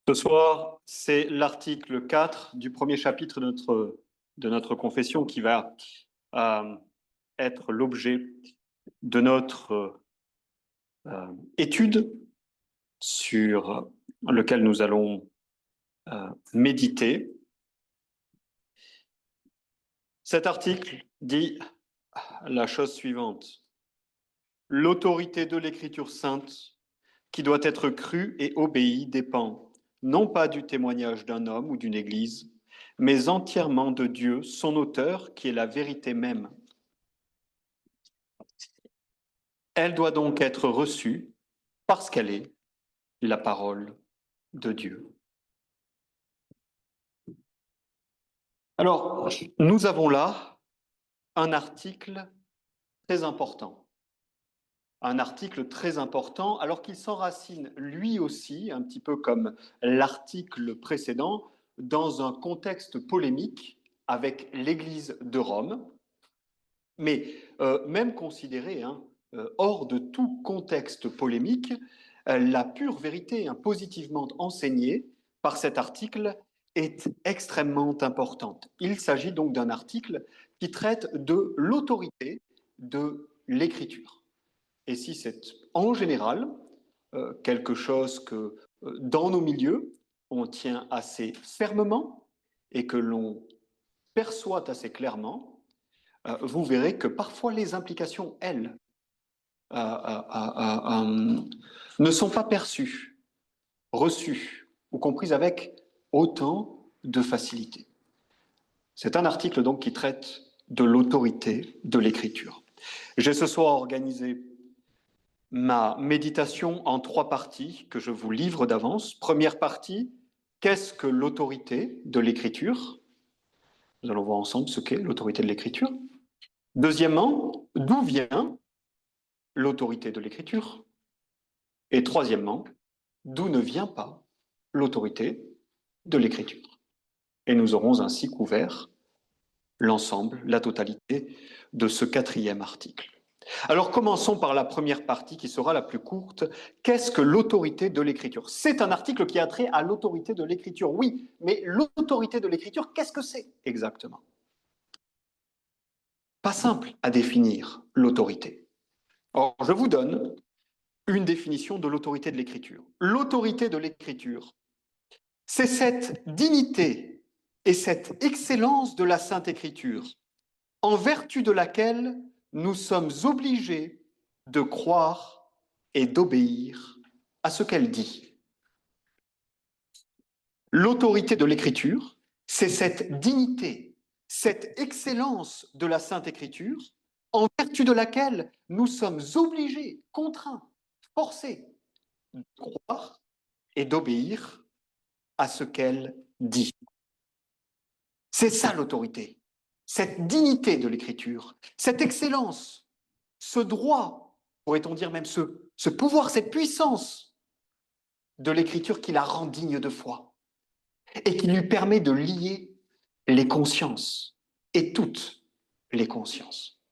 Ce soir, c'est l'article 4 du premier chapitre de notre confession qui va euh, être l'objet de notre étude sur lequel nous allons méditer. Cet article dit la chose suivante. L'autorité de l'Écriture sainte qui doit être crue et obéie dépend non pas du témoignage d'un homme ou d'une église, mais entièrement de Dieu, son auteur, qui est la vérité même. Elle doit donc être reçue parce qu'elle est la parole de Dieu. Alors, nous avons là un article très important. Un article très important, alors qu'il s'enracine lui aussi, un petit peu comme l'article précédent, dans un contexte polémique avec l'Église de Rome, mais même considéré hors de tout contexte polémique, la pure vérité positivement enseignée par cet article est extrêmement importante. Il s'agit donc d'un article qui traite de l'autorité de l'Écriture. Et si c'est en général quelque chose que dans nos milieux, on tient assez fermement et que l'on perçoit assez clairement, vous verrez que parfois les implications, elles, ne sont pas perçues, reçues ou comprises avec autant de facilité. C'est un article donc qui traite de l'autorité de l'Écriture. J'ai ce soir organisé ma méditation en 3 parties que je vous livre d'avance. Première partie, qu'est-ce que l'autorité de l'Écriture? Nous allons voir ensemble ce qu'est l'autorité de l'Écriture. Deuxièmement, d'où vient l'autorité de l'Écriture? Et troisièmement, d'où ne vient pas l'autorité de l'Écriture? Et nous aurons ainsi couvert l'ensemble, la totalité de ce 4e article. Alors commençons par la première partie qui sera la plus courte. Qu'est-ce que l'autorité de l'Écriture? C'est un article qui a trait à l'autorité de l'Écriture, oui, mais l'autorité de l'Écriture, qu'est-ce que c'est exactement? Pas simple à définir l'autorité. Or, je vous donne une définition de l'autorité de l'Écriture. L'autorité de l'Écriture, c'est cette dignité et cette excellence de la Sainte Écriture, en vertu de laquelle nous sommes obligés de croire et d'obéir à ce qu'elle dit. L'autorité de l'Écriture, c'est cette dignité, cette excellence de la Sainte Écriture, en vertu de laquelle nous sommes obligés, contraints, forcés de croire et d'obéir à ce qu'elle dit. C'est ça l'autorité, cette dignité de l'Écriture, cette excellence, ce droit, pourrait-on dire même ce pouvoir, cette puissance de l'Écriture qui la rend digne de foi et qui lui permet de lier les consciences et toutes les consciences.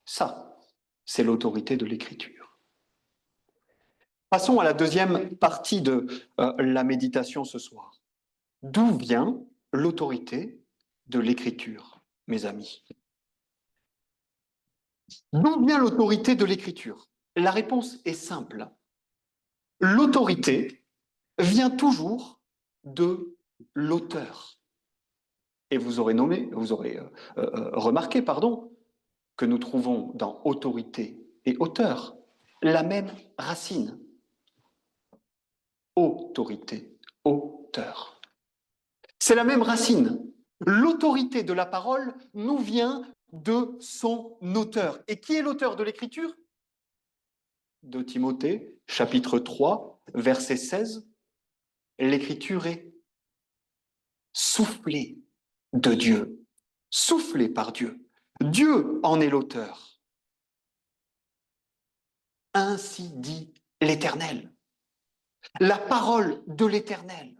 Ça, c'est l'autorité de l'Écriture. Passons à la deuxième partie de la méditation ce soir. D'où vient l'autorité de l'Écriture, mes amis? D'où vient l'autorité de l'Écriture? La réponse est simple. L'autorité vient toujours de l'auteur. Et vous aurez remarqué, que nous trouvons dans autorité et auteur la même racine. Autorité, auteur. C'est la même racine. L'autorité de la parole nous vient de son auteur. Et qui est l'auteur de l'Écriture? De Timothée, chapitre 3, verset 16. L'Écriture est soufflée de Dieu, soufflée par Dieu. Dieu en est l'auteur. Ainsi dit l'Éternel. La parole de l'Éternel.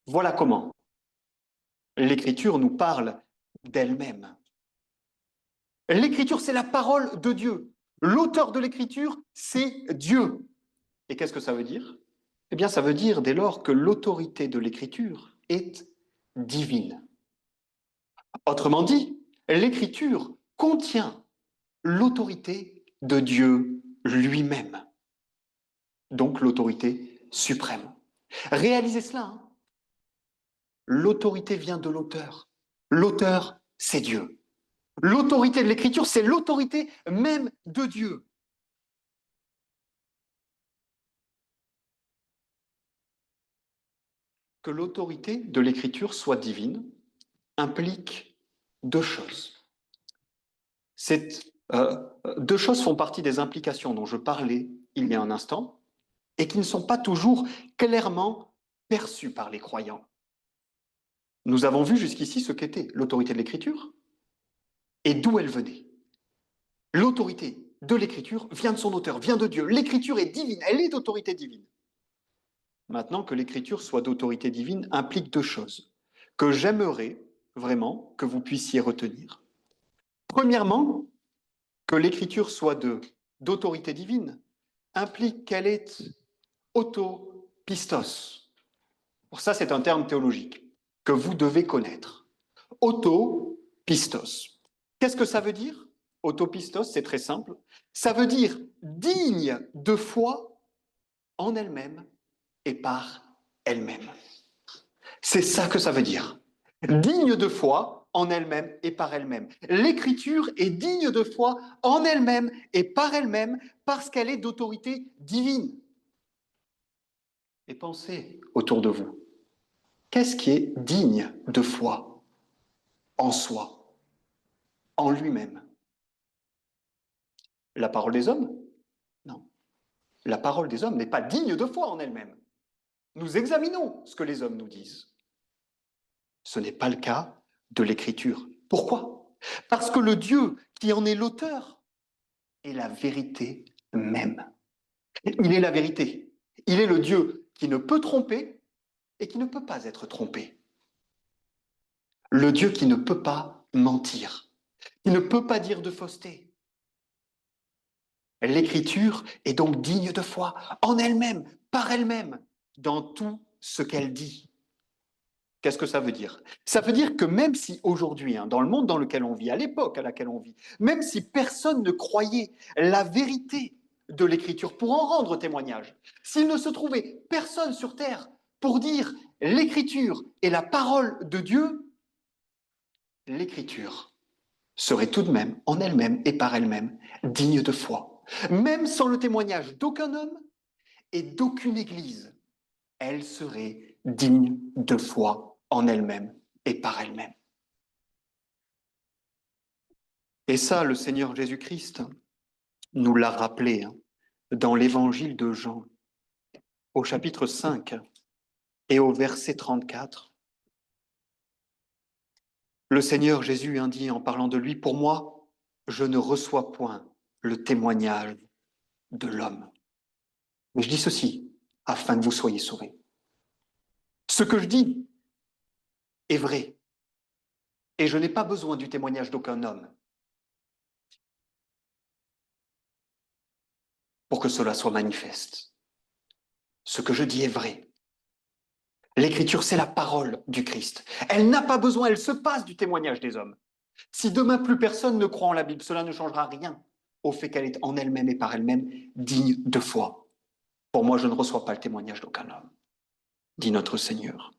Voilà comment l'Écriture nous parle d'elle-même. L'Écriture, c'est la parole de Dieu. L'auteur de l'Écriture, c'est Dieu. Et qu'est-ce que ça veut dire? Eh bien, ça veut dire dès lors que l'autorité de l'Écriture est divine. Autrement dit, l'Écriture contient l'autorité de Dieu lui-même, donc l'autorité suprême. Réalisez cela, hein. L'autorité vient de l'auteur. L'auteur, c'est Dieu. L'autorité de l'Écriture, c'est l'autorité même de Dieu. Que l'autorité de l'Écriture soit divine implique deux choses. Deux choses font partie des implications dont je parlais il y a un instant et qui ne sont pas toujours clairement perçues par les croyants. Nous avons vu jusqu'ici ce qu'était l'autorité de l'Écriture et d'où elle venait. L'autorité de l'Écriture vient de son auteur, vient de Dieu. L'Écriture est divine, elle est d'autorité divine. Maintenant, que l'Écriture soit d'autorité divine implique deux choses que j'aimerais vraiment que vous puissiez retenir. Premièrement, que l'Écriture soit d'autorité divine implique qu'elle est autopistos. Pour ça, c'est un terme théologique que vous devez connaître. Autopistos. Qu'est-ce que ça veut dire? Autopistos, c'est très simple. Ça veut dire digne de foi en elle-même et par elle-même. C'est ça que ça veut dire. Digne de foi en elle-même et par elle-même. L'Écriture est digne de foi en elle-même et par elle-même parce qu'elle est d'autorité divine. Et pensez autour de vous. Qu'est-ce qui est digne de foi en soi, en lui-même? La parole des hommes? Non. La parole des hommes n'est pas digne de foi en elle-même. Nous examinons ce que les hommes nous disent. Ce n'est pas le cas de l'Écriture. Pourquoi? Parce que le Dieu qui en est l'auteur est la vérité même. Il est la vérité. Il est le Dieu qui ne peut tromper et qui ne peut pas être trompé. Le Dieu qui ne peut pas mentir, qui ne peut pas dire de fausseté. L'Écriture est donc digne de foi en elle-même, par elle-même, dans tout ce qu'elle dit. Qu'est-ce que ça veut dire? Ça veut dire que même si aujourd'hui, dans le monde dans lequel on vit, à l'époque à laquelle on vit, même si personne ne croyait la vérité de l'Écriture pour en rendre témoignage, s'il ne se trouvait personne sur terre pour dire l'Écriture est la parole de Dieu, l'Écriture serait tout de même, en elle-même et par elle-même, digne de foi. Même sans le témoignage d'aucun homme et d'aucune Église, elle serait digne de foi en elle-même et par elle-même. Et ça, le Seigneur Jésus-Christ nous l'a rappelé dans l'évangile de Jean, au chapitre 5 et au verset 34. Le Seigneur Jésus dit en parlant de lui, « Pour moi, je ne reçois point le témoignage de l'homme. Mais je dis ceci, afin que vous soyez sauvés. Ce que je dis est vrai, et je n'ai pas besoin du témoignage d'aucun homme pour que cela soit manifeste. Ce que je dis est vrai. L'Écriture, c'est la parole du Christ. Elle n'a pas besoin, elle se passe du témoignage des hommes. Si demain plus personne ne croit en la Bible, cela ne changera rien au fait qu'elle est en elle-même et par elle-même digne de foi. Pour moi, je ne reçois pas le témoignage d'aucun homme, dit notre Seigneur.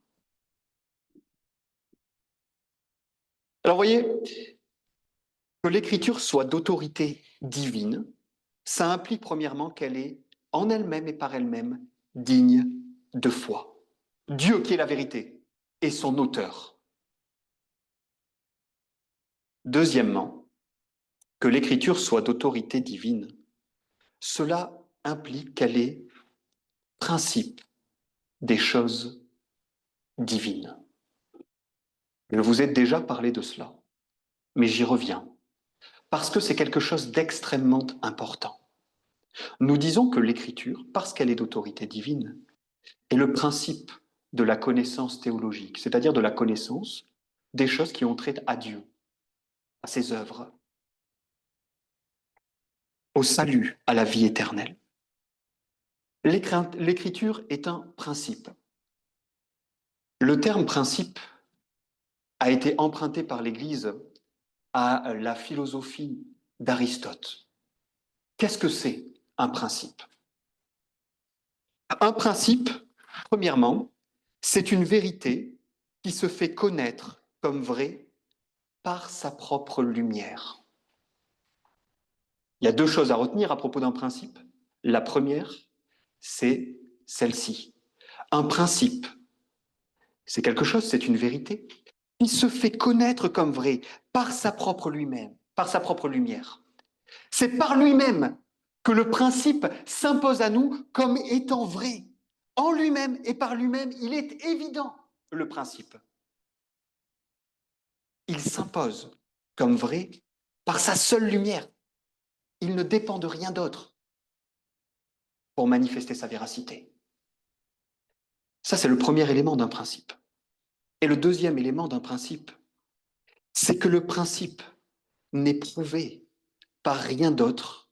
Alors, voyez, que l'Écriture soit d'autorité divine, ça implique premièrement qu'elle est en elle-même et par elle-même digne de foi. Dieu qui est la vérité est son auteur. Deuxièmement, que l'Écriture soit d'autorité divine, cela implique qu'elle est principe des choses divines. Je vous ai déjà parlé de cela, mais j'y reviens, parce que c'est quelque chose d'extrêmement important. Nous disons que l'Écriture, parce qu'elle est d'autorité divine, est le principe de la connaissance théologique, c'est-à-dire de la connaissance des choses qui ont trait à Dieu, à ses œuvres, au salut, à la vie éternelle. L'écriture est un principe. Le terme principe a été emprunté par l'Église à la philosophie d'Aristote. Qu'est-ce que c'est un principe? Un principe, premièrement, c'est une vérité qui se fait connaître comme vraie par sa propre lumière. Il y a deux choses à retenir à propos d'un principe. La première, c'est celle-ci. Un principe, c'est quelque chose, c'est une vérité qui se fait connaître comme vrai par sa propre lui-même, par sa propre lumière. C'est par lui-même que le principe s'impose à nous comme étant vrai. En lui-même et par lui-même, il est évident, le principe. Il s'impose comme vrai par sa seule lumière. Il ne dépend de rien d'autre pour manifester sa véracité. Ça, c'est le premier élément d'un principe. Et le deuxième élément d'un principe, c'est que le principe n'est prouvé par rien d'autre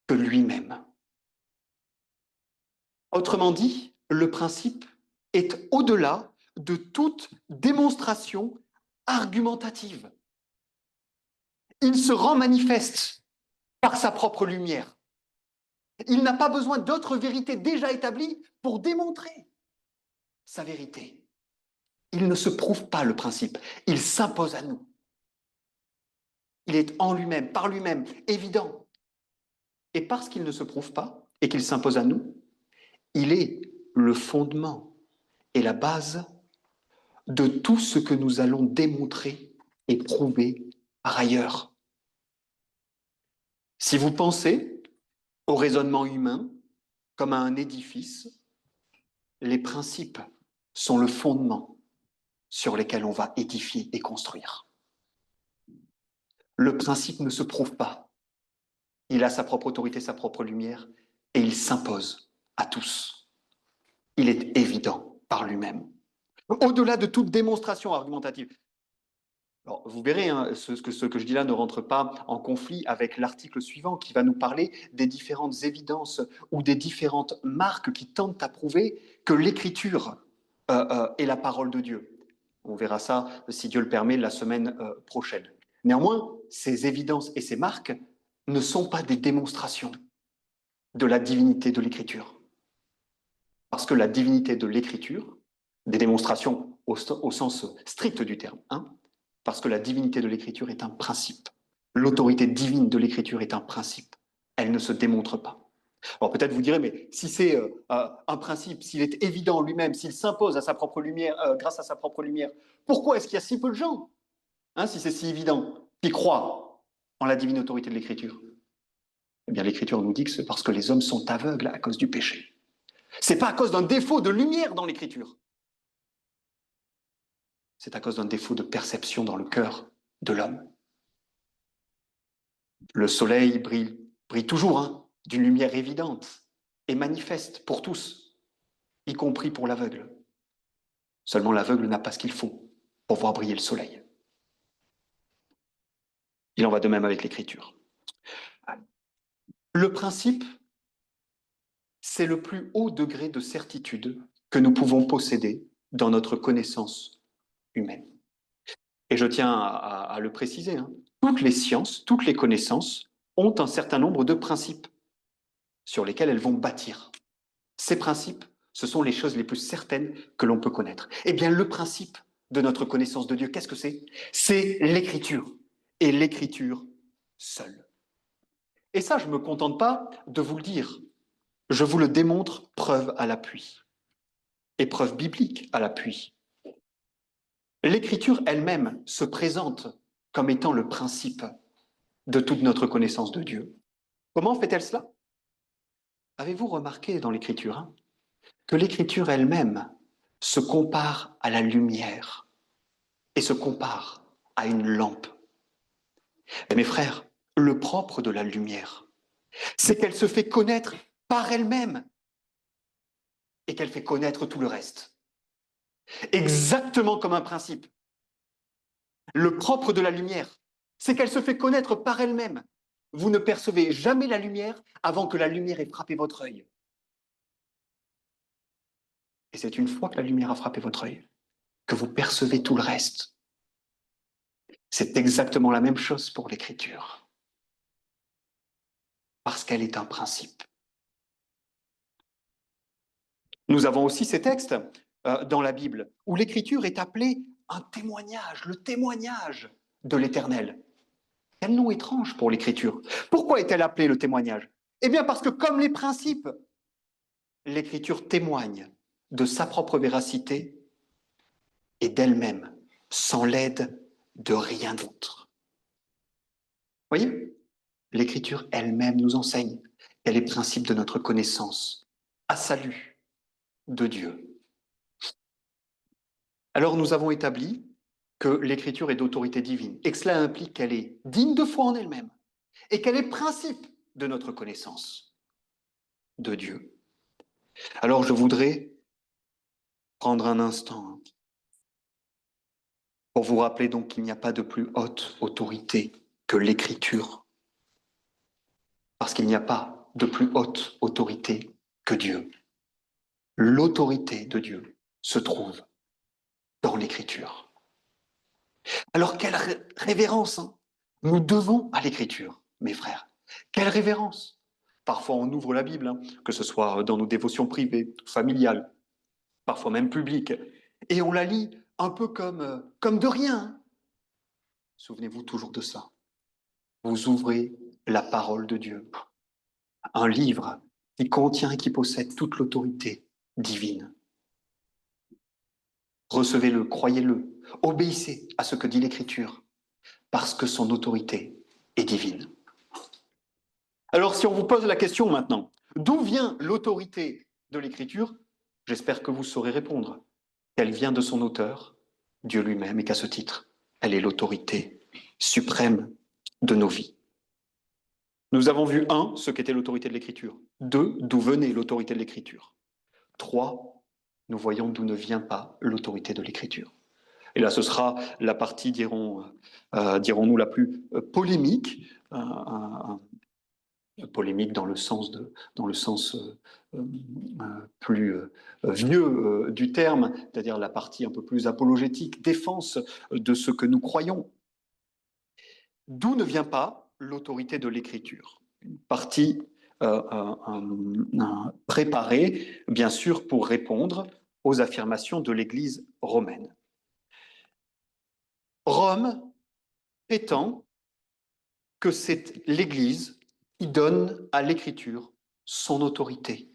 que lui-même. Autrement dit, le principe est au-delà de toute démonstration argumentative. Il se rend manifeste par sa propre lumière. Il n'a pas besoin d'autres vérités déjà établies pour démontrer sa vérité. Il ne se prouve pas, le principe, il s'impose à nous. Il est en lui-même, par lui-même, évident. Et parce qu'il ne se prouve pas et qu'il s'impose à nous, il est le fondement et la base de tout ce que nous allons démontrer et prouver par ailleurs. Si vous pensez au raisonnement humain comme à un édifice, les principes sont le fondement sur lesquels on va édifier et construire. Le principe ne se prouve pas. Il a sa propre autorité, sa propre lumière, et il s'impose à tous. Il est évident par lui-même. Au-delà de toute démonstration argumentative. Alors, vous verrez, hein, ce que je dis là ne rentre pas en conflit avec l'article suivant qui va nous parler des différentes évidences ou des différentes marques qui tentent à prouver que l'écriture est la parole de Dieu. On verra ça, si Dieu le permet, la semaine prochaine. Néanmoins, ces évidences et ces marques ne sont pas des démonstrations de la divinité de l'écriture. Parce que la divinité de l'écriture, des démonstrations au sens strict du terme, hein, parce que la divinité de l'écriture est un principe. L'autorité divine de l'écriture est un principe. Elle ne se démontre pas. Alors peut-être vous direz, mais si c'est un principe, s'il est évident en lui-même, s'il s'impose à sa propre lumière, grâce à sa propre lumière, pourquoi est-ce qu'il y a si peu de gens, hein, si c'est si évident, qui croient en la divine autorité de l'écriture? Eh bien, l'écriture nous dit que c'est parce que les hommes sont aveugles à cause du péché. C'est pas à cause d'un défaut de lumière dans l'écriture. C'est à cause d'un défaut de perception dans le cœur de l'homme. Le soleil brille toujours, hein, d'une lumière évidente et manifeste pour tous, y compris pour l'aveugle. Seulement l'aveugle n'a pas ce qu'il faut pour voir briller le soleil. Il en va de même avec l'écriture. Le principe, c'est le plus haut degré de certitude que nous pouvons posséder dans notre connaissance humaine. Et je tiens à le préciser, hein, toutes les sciences, toutes les connaissances ont un certain nombre de principes sur lesquels elles vont bâtir. Ces principes, ce sont les choses les plus certaines que l'on peut connaître. Eh bien, le principe de notre connaissance de Dieu, qu'est-ce que c'est? C'est l'écriture. Et l'écriture seule. Et ça, je ne me contente pas de vous le dire. Je vous le démontre preuve à l'appui. Et preuve biblique à l'appui. L'écriture elle-même se présente comme étant le principe de toute notre connaissance de Dieu. Comment fait-elle cela? Avez-vous remarqué dans l'écriture, hein, que l'écriture elle-même se compare à la lumière et se compare à une lampe? Et mes frères, le propre de la lumière, c'est qu'elle se fait connaître par elle-même et qu'elle fait connaître tout le reste. Exactement comme un principe. Le propre de la lumière, c'est qu'elle se fait connaître par elle-même. Vous ne percevez jamais la lumière avant que la lumière ait frappé votre œil. Et c'est une fois que la lumière a frappé votre œil que vous percevez tout le reste. C'est exactement la même chose pour l'écriture. Parce qu'elle est un principe. Nous avons aussi ces textes dans la Bible où l'écriture est appelée un témoignage, le témoignage de l'Éternel. Quel nom étrange pour l'écriture. Pourquoi est-elle appelée le témoignage? Eh bien parce que comme les principes, l'écriture témoigne de sa propre véracité et d'elle-même, sans l'aide de rien d'autre. Voyez, l'écriture elle-même nous enseigne quels sont les principes de notre connaissance à salut de Dieu. Alors nous avons établi que l'écriture est d'autorité divine et que cela implique qu'elle est digne de foi en elle-même et qu'elle est principe de notre connaissance de Dieu. Alors je voudrais prendre un instant pour vous rappeler donc qu'il n'y a pas de plus haute autorité que l'écriture, parce qu'il n'y a pas de plus haute autorité que Dieu. L'autorité de Dieu se trouve dans l'écriture. Alors quelle révérence nous devons à l'écriture, mes frères. Quelle révérence. Parfois on ouvre la Bible, que ce soit dans nos dévotions privées, familiales, parfois même publiques, et on la lit un peu comme de rien. Souvenez-vous toujours de ça. Vous ouvrez la parole de Dieu, un livre qui contient et qui possède toute l'autorité divine. Recevez-le, croyez-le, obéissez à ce que dit l'Écriture, parce que son autorité est divine. Alors si on vous pose la question maintenant, d'où vient l'autorité de l'Écriture? J'espère que vous saurez répondre. Elle vient de son auteur, Dieu lui-même, et qu'à ce titre, elle est l'autorité suprême de nos vies. Nous avons vu 1, ce qu'était l'autorité de l'Écriture. 2, d'où venait l'autorité de l'Écriture. 3, nous voyons d'où ne vient pas l'autorité de l'Écriture. Et là, ce sera la partie, dirons-nous, la plus polémique, polémique dans le sens plus vieux du terme, c'est-à-dire la partie un peu plus apologétique, défense de ce que nous croyons. D'où ne vient pas l'autorité de l'Écriture? Une partie préparée, bien sûr, pour répondre aux affirmations de l'Église romaine. Rome prétend que c'est l'Église qui donne à l'Écriture son autorité.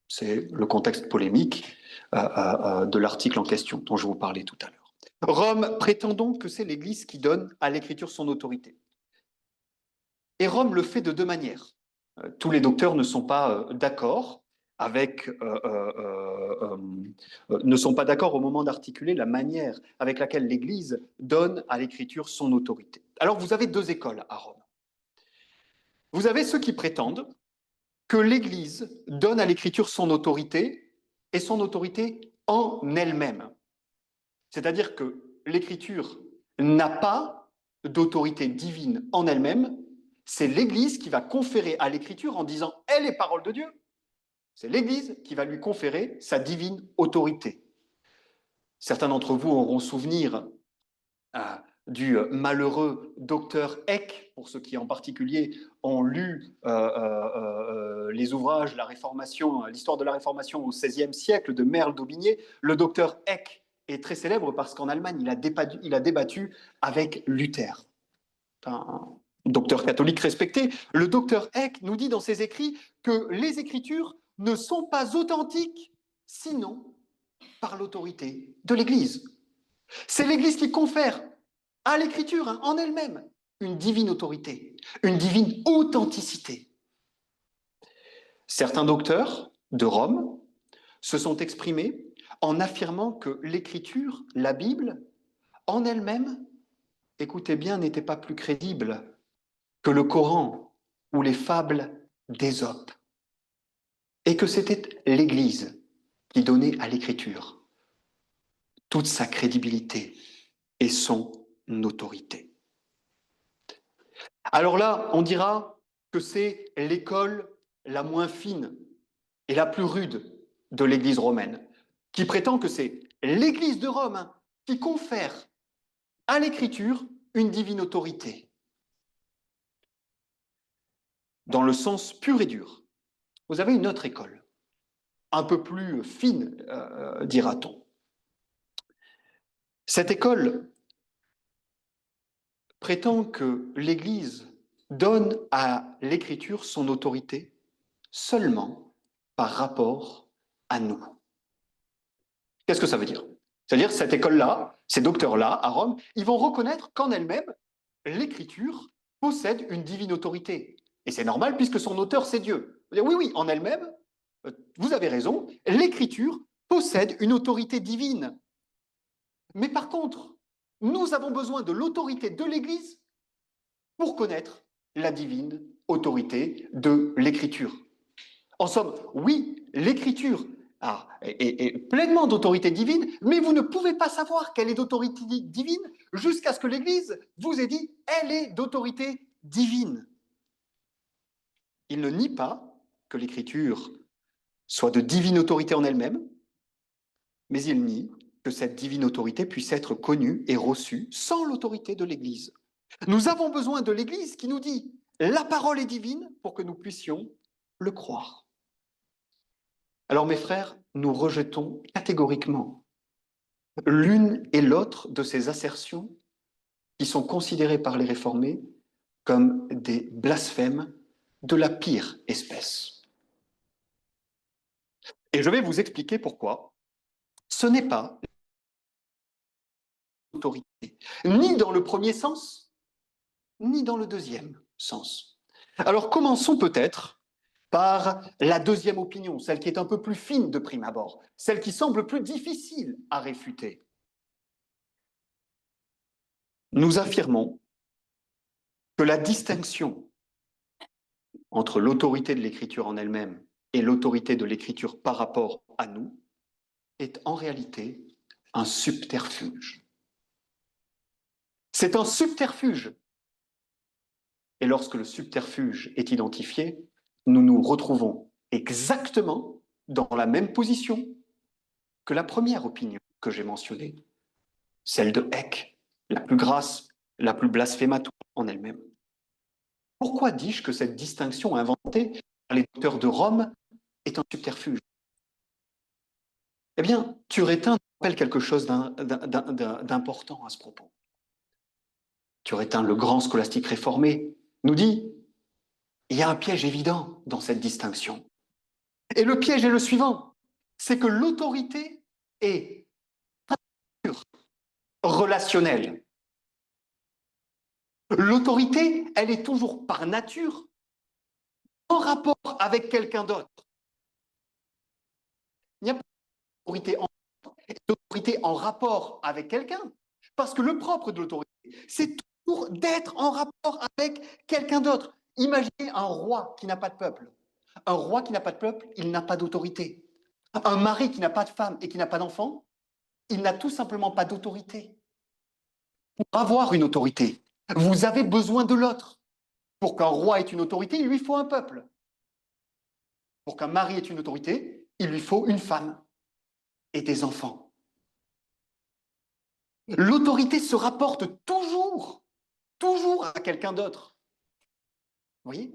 C'est le contexte polémique de l'article en question dont je vous parlais tout à l'heure. Rome prétend donc que c'est l'Église qui donne à l'Écriture son autorité. Et Rome le fait de 2 manières. Tous les docteurs ne sont pas d'accord ne sont pas d'accord au moment d'articuler la manière avec laquelle l'Église donne à l'Écriture son autorité. Alors vous avez 2 écoles à Rome. Vous avez ceux qui prétendent que l'Église donne à l'Écriture son autorité et son autorité en elle-même. C'est-à-dire que l'Écriture n'a pas d'autorité divine en elle-même, c'est l'Église qui va conférer à l'Écriture en disant « elle est parole de Dieu ». C'est l'Église qui va lui conférer sa divine autorité. Certains d'entre vous auront souvenir du malheureux docteur Eck, pour ceux qui en particulier ont lu les ouvrages de la Réformation, l'histoire de la Réformation au XVIe siècle de Merle d'Aubigné. Le docteur Eck est très célèbre parce qu'en Allemagne, il a débattu avec Luther, un docteur catholique respecté. Le docteur Eck nous dit dans ses écrits que les Écritures ne sont pas authentiques, sinon par l'autorité de l'Église. C'est l'Église qui confère à l'Écriture, en elle-même, une divine autorité, une divine authenticité. Certains docteurs de Rome se sont exprimés en affirmant que l'Écriture, la Bible, en elle-même, écoutez bien, n'était pas plus crédible que le Coran ou les fables d'Ésope, et que c'était l'Église qui donnait à l'Écriture toute sa crédibilité et son autorité. Alors là, on dira que c'est l'école la moins fine et la plus rude de l'Église romaine, qui prétend que c'est l'Église de Rome qui confère à l'Écriture une divine autorité, dans le sens pur et dur. Vous avez une autre école, un peu plus fine, dira-t-on. Cette école prétend que l'Église donne à l'Écriture son autorité seulement par rapport à nous. Qu'est-ce que ça veut dire? C'est-à-dire cette école-là, ces docteurs-là, à Rome, ils vont reconnaître qu'en elle-même, l'Écriture possède une divine autorité. Et c'est normal puisque son auteur, c'est Dieu. Oui, oui, en elle-même, vous avez raison, l'Écriture possède une autorité divine. Mais par contre, nous avons besoin de l'autorité de l'Église pour connaître la divine autorité de l'Écriture. En somme, oui, l'Écriture est pleinement d'autorité divine, mais vous ne pouvez pas savoir qu'elle est d'autorité divine jusqu'à ce que l'Église vous ait dit elle est d'autorité divine. Il ne nie pas que l'Écriture soit de divine autorité en elle-même, mais il nie que cette divine autorité puisse être connue et reçue sans l'autorité de l'Église. Nous avons besoin de l'Église qui nous dit la parole est divine pour que nous puissions le croire. Alors mes frères, nous rejetons catégoriquement l'une et l'autre de ces assertions qui sont considérées par les réformés comme des blasphèmes de la pire espèce. Et je vais vous expliquer pourquoi. Ce n'est pas l'autorité, ni dans le premier sens, ni dans le deuxième sens. Alors commençons peut-être par la deuxième opinion, celle qui est un peu plus fine de prime abord, celle qui semble plus difficile à réfuter. Nous affirmons que la distinction entre l'autorité de l'Écriture en elle-même et l'autorité de l'Écriture par rapport à nous est en réalité un subterfuge. C'est un subterfuge. Et lorsque le subterfuge est identifié, nous nous retrouvons exactement dans la même position que la première opinion que j'ai mentionnée, celle de Eck, la plus grasse, la plus blasphématoire en elle-même. Pourquoi dis-je que cette distinction inventée par les docteurs de Rome est un subterfuge? Eh bien, Turretin rappelle quelque chose d'important à ce propos. Turretin, le grand scolastique réformé, nous dit il y a un piège évident dans cette distinction. Et le piège est le suivant, c'est que l'autorité est relationnelle. L'autorité, elle est toujours par nature en rapport avec quelqu'un d'autre. Il n'y a pas d'autorité en rapport avec quelqu'un, parce que le propre de l'autorité, c'est toujours d'être en rapport avec quelqu'un d'autre. Imaginez un roi qui n'a pas de peuple. Un roi qui n'a pas de peuple, il n'a pas d'autorité. Un mari qui n'a pas de femme et qui n'a pas d'enfant, il n'a tout simplement pas d'autorité. Pour avoir une autorité, vous avez besoin de l'autre. Pour qu'un roi ait une autorité, il lui faut un peuple. Pour qu'un mari ait une autorité, il lui faut une femme et des enfants. L'autorité se rapporte toujours à quelqu'un d'autre. Vous voyez?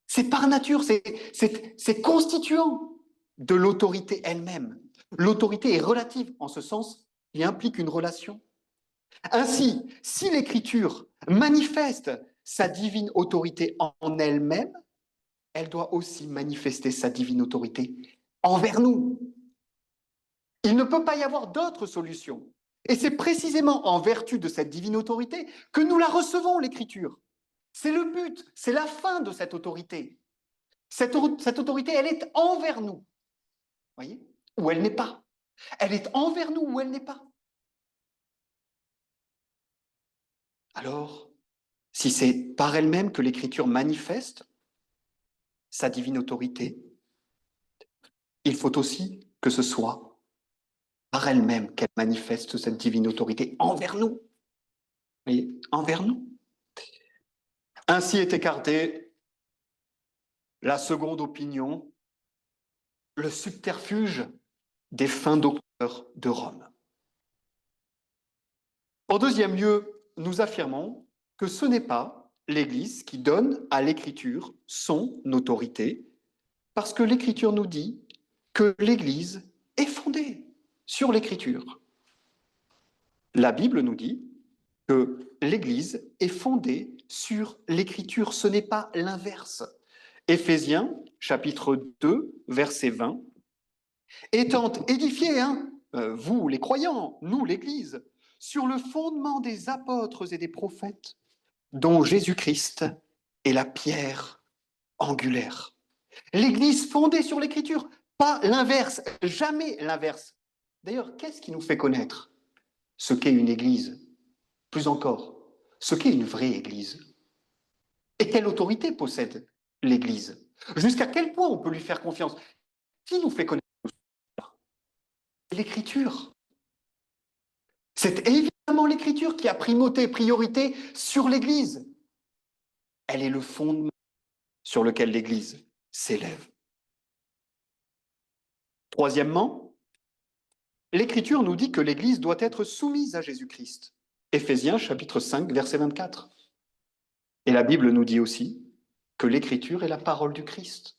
C'est par nature, c'est constituant de l'autorité elle-même. L'autorité est relative en ce sens qui implique une relation. Ainsi, si l'Écriture manifeste sa divine autorité en elle-même, elle doit aussi manifester sa divine autorité envers nous. Il ne peut pas y avoir d'autre solution. Et c'est précisément en vertu de cette divine autorité que nous la recevons, l'Écriture. C'est le but, c'est la fin de cette autorité. Cette autorité, elle est envers nous. Voyez? Ou elle n'est pas. Elle est envers nous ou elle n'est pas. Alors, si c'est par elle-même que l'Écriture manifeste sa divine autorité, il faut aussi que ce soit par elle-même qu'elle manifeste cette divine autorité envers nous. Vous voyez? Envers nous. Ainsi est écartée la seconde opinion le subterfuge des fins docteurs de Rome. En deuxième lieu, nous affirmons que ce n'est pas l'Église qui donne à l'Écriture son autorité, parce que l'Écriture nous dit que l'Église est fondée sur l'Écriture. La Bible nous dit que l'Église est fondée sur l'Écriture, ce n'est pas l'inverse. Éphésiens, chapitre 2, verset 20, étant édifiés, vous les croyants, nous l'Église, sur le fondement des apôtres et des prophètes, dont Jésus-Christ est la pierre angulaire. L'Église fondée sur l'Écriture, pas l'inverse, jamais l'inverse. D'ailleurs, qu'est-ce qui nous fait connaître ce qu'est une Église? Plus encore, ce qu'est une vraie Église. Et quelle autorité possède l'Église? Jusqu'à quel point on peut lui faire confiance? Qui nous fait connaître l'Écriture? C'est évidemment l'Écriture qui a primauté, priorité sur l'Église. Elle est le fondement sur lequel l'Église s'élève. Troisièmement, l'Écriture nous dit que l'Église doit être soumise à Jésus-Christ. Éphésiens chapitre 5, verset 24. Et la Bible nous dit aussi que l'Écriture est la parole du Christ.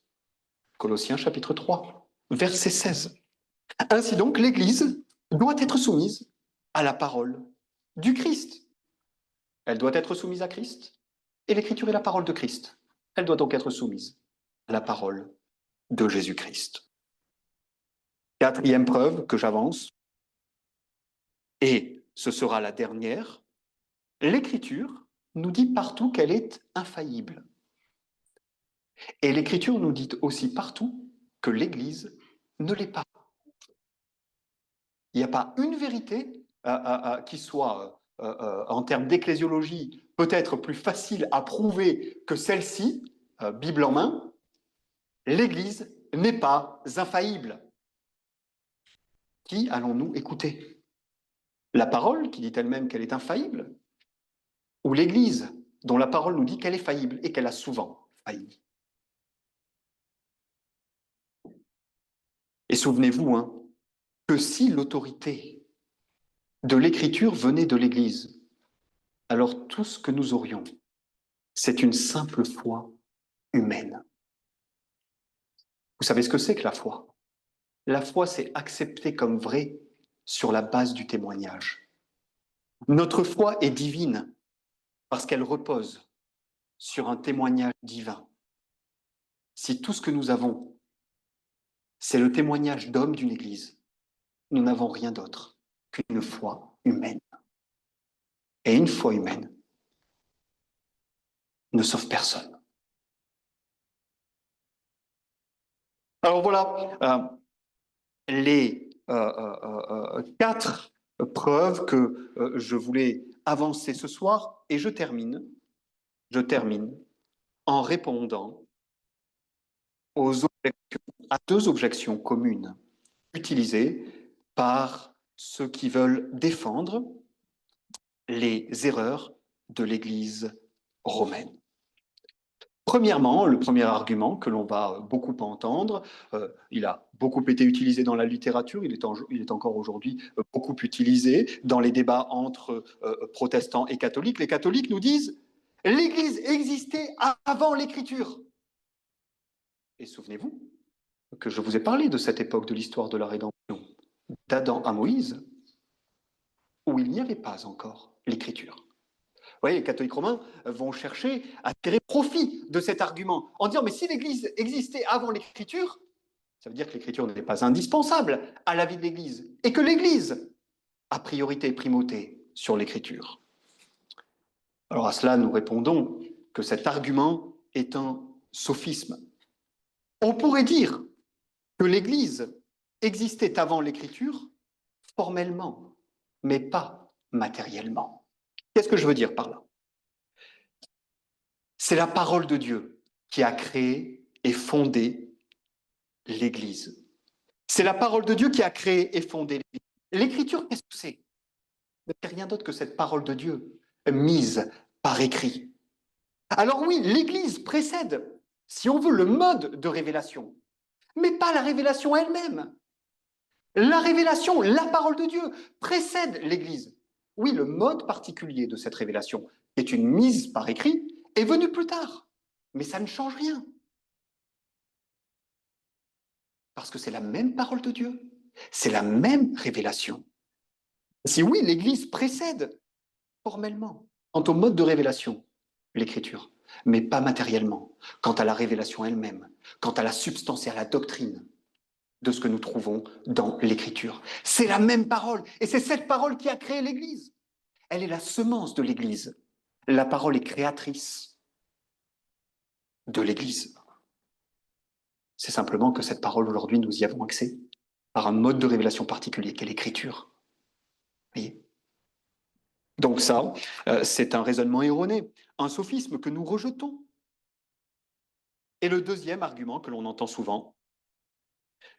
Colossiens chapitre 3, verset 16. Ainsi donc, l'Église doit être soumise à la parole du Christ. Elle doit être soumise à Christ, et l'Écriture est la parole de Christ. Elle doit donc être soumise à la parole de Jésus-Christ. Quatrième preuve que j'avance, et ce sera la dernière, l'Écriture nous dit partout qu'elle est infaillible. Et l'Écriture nous dit aussi partout que l'Église ne l'est pas. Il n'y a pas une vérité qui soit, en termes d'ecclésiologie, peut-être plus facile à prouver que celle-ci, Bible en main. L'Église n'est pas infaillible. Qui allons-nous écouter? La parole, qui dit elle-même qu'elle est infaillible, ou l'Église, dont la parole nous dit qu'elle est faillible et qu'elle a souvent failli? Et souvenez-vous que si l'autorité de l'Écriture venait de l'Église, alors tout ce que nous aurions, c'est une simple foi humaine. Vous savez ce que c'est que la foi? La foi, c'est accepter comme vrai sur la base du témoignage. Notre foi est divine parce qu'elle repose sur un témoignage divin. Si tout ce que nous avons, c'est le témoignage d'hommes d'une Église, nous n'avons rien d'autre qu'une foi humaine. Et une foi humaine ne sauve personne. Alors voilà les 4 preuves que je voulais avancer ce soir, et je termine en répondant à 2 objections communes utilisées par ceux qui veulent défendre les erreurs de l'Église romaine. Premièrement, le premier argument que l'on va beaucoup entendre, il a beaucoup été utilisé dans la littérature, il est encore aujourd'hui beaucoup utilisé dans les débats entre protestants et catholiques. Les catholiques nous disent « l'Église existait avant l'Écriture ». Et souvenez-vous que je vous ai parlé de cette époque de l'histoire de la rédemption, d'Adam à Moïse, où il n'y avait pas encore l'Écriture. Vous voyez, les catholiques romains vont chercher à tirer profit de cet argument en disant « mais si l'Église existait avant l'Écriture, ça veut dire que l'Écriture n'est pas indispensable à la vie de l'Église et que l'Église a priorité et primauté sur l'Écriture. » Alors à cela, nous répondons que cet argument est un sophisme. On pourrait dire que l'Église existait avant l'Écriture formellement, mais pas matériellement. Qu'est-ce que je veux dire par là? C'est la parole de Dieu qui a créé et fondé l'Église. C'est la parole de Dieu qui a créé et fondé l'Église. L'Écriture, qu'est-ce que c'est? C'est rien d'autre que cette parole de Dieu mise par écrit. Alors oui, l'Église précède, si on veut, le mode de révélation. mais pas la révélation elle-même. La révélation, la parole de Dieu, précède l'Église. Oui, le mode particulier de cette révélation, qui est une mise par écrit, est venu plus tard. Mais ça ne change rien. Parce que c'est la même parole de Dieu. C'est la même révélation. Si oui, l'Église précède formellement, quant au mode de révélation, l'Écriture, mais pas matériellement, quant à la révélation elle-même, quant à la substance et à la doctrine de ce que nous trouvons dans l'Écriture. C'est la même parole, et c'est cette parole qui a créé l'Église. Elle est la semence de l'Église. La parole est créatrice de l'Église. C'est simplement que cette parole, aujourd'hui, nous y avons accès par un mode de révélation particulier qu'est l'Écriture. Voyez ? Donc ça, c'est un raisonnement erroné, un sophisme que nous rejetons. Et le deuxième argument que l'on entend souvent,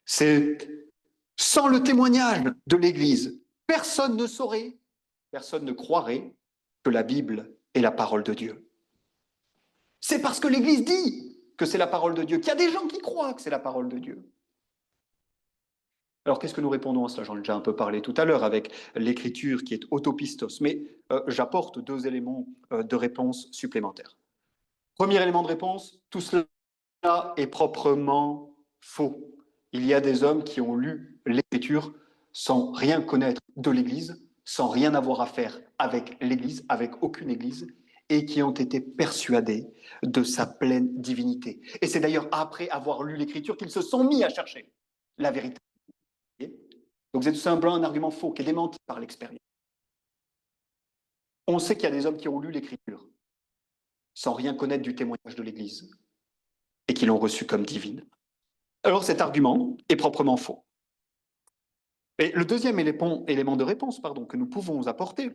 c'est sans le témoignage de l'Église, personne ne saurait, personne ne croirait que la Bible est la parole de Dieu. C'est parce que l'Église dit que c'est la parole de Dieu qu'il y a des gens qui croient que c'est la parole de Dieu. Alors, qu'est-ce que nous répondons à cela? J'en ai déjà un peu parlé tout à l'heure avec l'écriture qui est autopistos, mais j'apporte deux éléments de réponse supplémentaires. Premier élément de réponse, tout cela est proprement faux. Il y a des hommes qui ont lu l'écriture sans rien connaître de l'Église, sans rien avoir à faire avec l'Église, avec aucune Église, et qui ont été persuadés de sa pleine divinité. Et c'est d'ailleurs après avoir lu l'écriture qu'ils se sont mis à chercher la vérité. Donc c'est tout simplement un argument faux qui est démenti par l'expérience. On sait qu'il y a des hommes qui ont lu l'écriture sans rien connaître du témoignage de l'Église et qui l'ont reçu comme divine. Alors cet argument est proprement faux. Et le deuxième élément de réponse que nous pouvons apporter,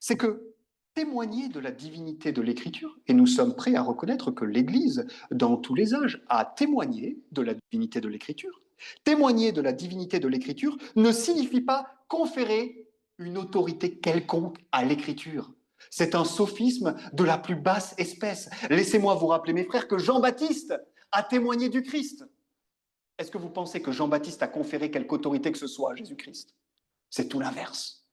c'est que témoigner de la divinité de l'Écriture, et nous sommes prêts à reconnaître que l'Église, dans tous les âges, a témoigné de la divinité de l'Écriture. Témoigner de la divinité de l'Écriture ne signifie pas conférer une autorité quelconque à l'Écriture. C'est un sophisme de la plus basse espèce. Laissez-moi vous rappeler, mes frères, que Jean-Baptiste a témoigné du Christ. Est-ce que vous pensez que Jean-Baptiste a conféré quelque autorité que ce soit à Jésus-Christ? C'est tout l'inverse.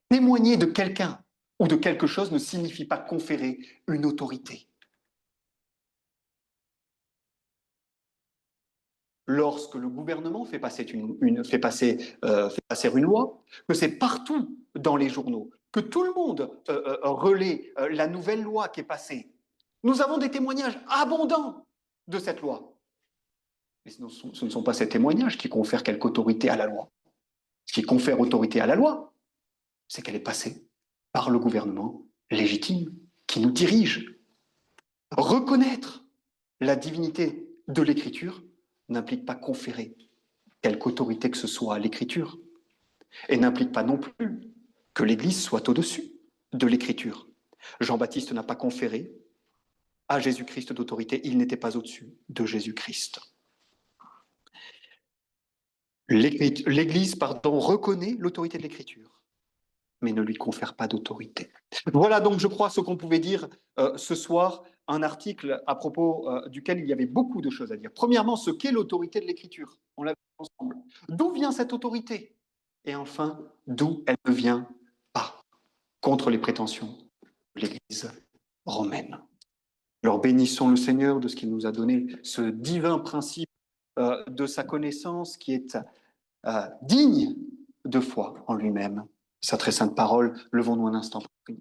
Témoigner de quelqu'un ou de quelque chose ne signifie pas conférer une autorité. Lorsque le gouvernement fait passer une loi, que c'est partout dans les journaux, que tout le monde relaie la nouvelle loi qui est passée, nous avons des témoignages abondants de cette loi. Mais ce ne sont pas ces témoignages qui confèrent quelque autorité à la loi. Ce qui confère autorité à la loi, c'est qu'elle est passée par le gouvernement légitime qui nous dirige. Reconnaître la divinité de l'Écriture n'implique pas conférer quelque autorité que ce soit à l'Écriture, et n'implique pas non plus que l'Église soit au-dessus de l'Écriture. Jean-Baptiste n'a pas conféré à Jésus-Christ d'autorité, il n'était pas au-dessus de Jésus-Christ. L'Église, reconnaît l'autorité de l'Écriture, mais ne lui confère pas d'autorité. Voilà donc, je crois, ce qu'on pouvait dire ce soir, un article à propos duquel il y avait beaucoup de choses à dire. Premièrement, ce qu'est l'autorité de l'Écriture. On l'a vu ensemble. D'où vient cette autorité? Et enfin, d'où elle ne vient pas, contre les prétentions de l'Église romaine. Alors bénissons le Seigneur de ce qu'il nous a donné, ce divin principe de sa connaissance qui est digne de foi en lui-même. Sa très sainte parole, levons-nous un instant pour prier.